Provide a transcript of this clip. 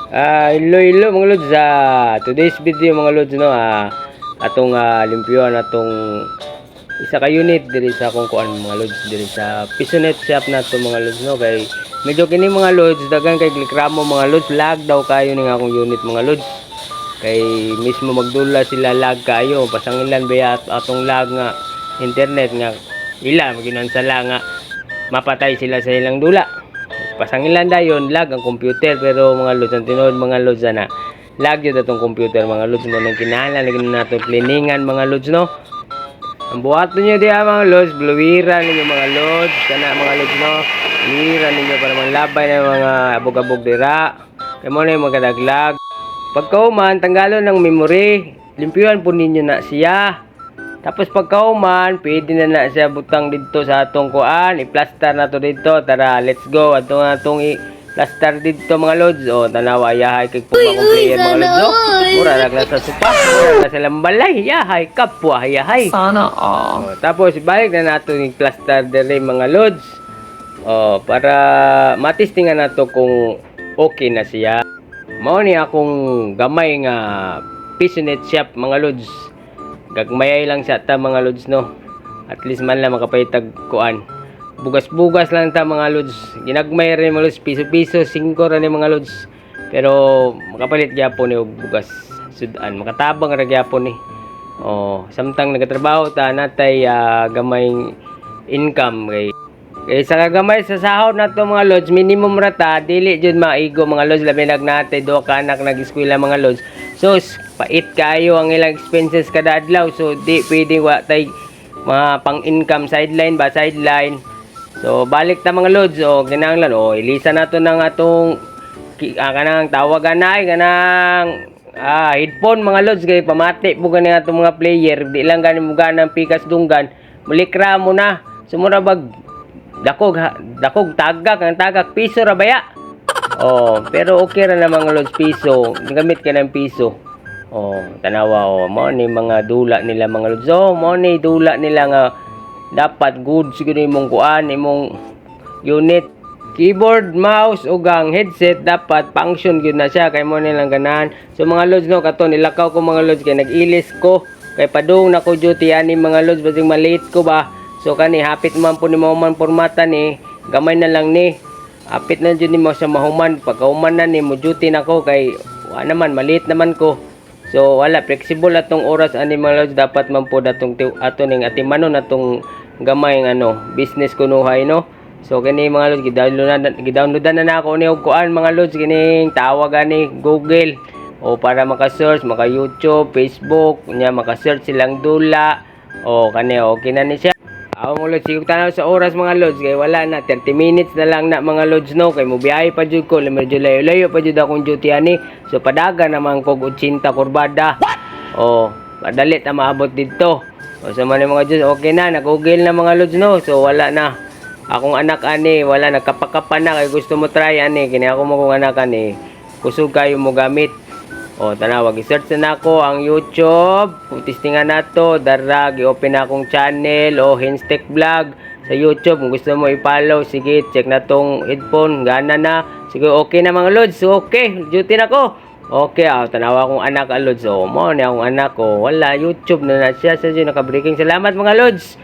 Hello, hello mga lods. Today's video mga lods no, atong limpyuan atong isa ka unit diri sa akong kuan mga lods diri sa Pisonet shop nato mga lods no, kay medyo kini mga lods dagan kay reklamo mga lods, lag daw kayo ning akong unit mga lods. Kay mismo magdula sila, lag kayo pasangilan ba atong lag nga internet nga ila maginansala nga mapatay sila sa ilang dula. Pasangilan dayon lag ang computer, pero mga lods ang tinuod mga lods na lag yun atong computer mga lods mo nang kinahanglan lagi nato cleaningan mga lods no. Ang buhaton nyo diya mga lods, bluwiran ninyo mga lods kana mga lods no, bluwiran ninyo para manlabay na mga abog-abog dira kay mo na yung magkadaglag. Pagkauman tanggalon ng memory, limpyuhan po ninyo na siya. Tapos pagkauman, pwede na siya butang dito sa atong kuan, i-plaster na to dito. Tara, let's go. Atong i-plaster dito mga lods. O, tanawa, yahay kay puma kong player mga lods. O, mura lang sa supa, mura lang sa lambalay. Yahay, kapwa, yahay. Sana O, tapos, balik na nato i-plaster dere mga lods. O, para matistingan nato kung okay na siya. Mao ni akong gamay nga Pisonet shop mga lods. Gagmayay lang sa ta mga lods no. At least man lang makapaytag kuan. Bugas-bugas lang ta mga lods. Ginagmay rin mga lods, piso-piso, 5 ra ni mga lods. Pero makapalit gyapon ni og bugas sudan. Makatabang ra gyapon ni. Oh, samtang nagatrabaho ta natay gamay income kay sa kagamay sa sahod nato mga lods, minimum rata dili jud maigo mga lods, labi nagnatay do ka anak nag-eskwela mga lods. So pait kayo ang ilang expenses kada adlaw, so di pwedeng wa tay mga pang-income sideline ba sideline. So balik ta mga lods, o kinahanglan ilisa nato ng atong kanang tawagan na kanang headphone mga lods, kay pamati po gani atong mga player, di lang gani mo ganang pikas dunggan, mulikra mo na sumura bag dakog tagak ang tagak piso ra baya. Pero okay ra na mga lods, piso gamit ka ng piso. Tanawa mo ni mga dula nila mga lods. Mo ni dula nila nga dapat good siguro imong kuan, imong unit, keyboard, mouse ug ang headset dapat function gyud na siya, kay mo nilang ganahan. So mga lods no, kato nilakaw ko mga lods kay nag-ilis ko kay padung na ko duty ani mga lods, basing malate ko ba. So kani hapit man po ni mo man formata ni, gamay na lang ni. Hapit na jud nimo sa mahuman, pagkahuman na ni mo duty na ko kay wa naman maliit naman ko. So wala flexible atong oras ani mga lods, dapat man po datong ato ning atimanon atong gamay ng business kunuhay no. So kini mga lods gidownloadan na nako ni og kuan mga lods, kining tawag ani Google para maka-search, maka YouTube, Facebook, nya maka-search silang dula. Kani okay na ni siya. Mga lods, sigog tanaw sa oras mga lods, kay wala na 30 minutes na lang na mga lods no, kay mubiyahe pa jud ko, medyo layo-layo pa jud akong duty ani. So padaga naman kog 80 kurbada. Madali ta maabot dito. Sa man mga lods, okay na, nag-google na mga lods no. So wala na. Akong anak ani, wala nagkapakapan na, kay gusto mo try ani, kini ako mo kong anak ani. Kusog kayo mo gamit. Tanawag, i-search na ako ang YouTube, testingan na to, darag, i-open na akong channel Henstech Vlog sa YouTube. Kung gusto mo i-follow, sige, check na tong headphone, gana na. Sige, okay na mga lods, okay, duty na ko. Okay, tanawa akong anak lods, mo na akong anak ko, wala, YouTube na siya, sa nakabreaking. Salamat mga lods.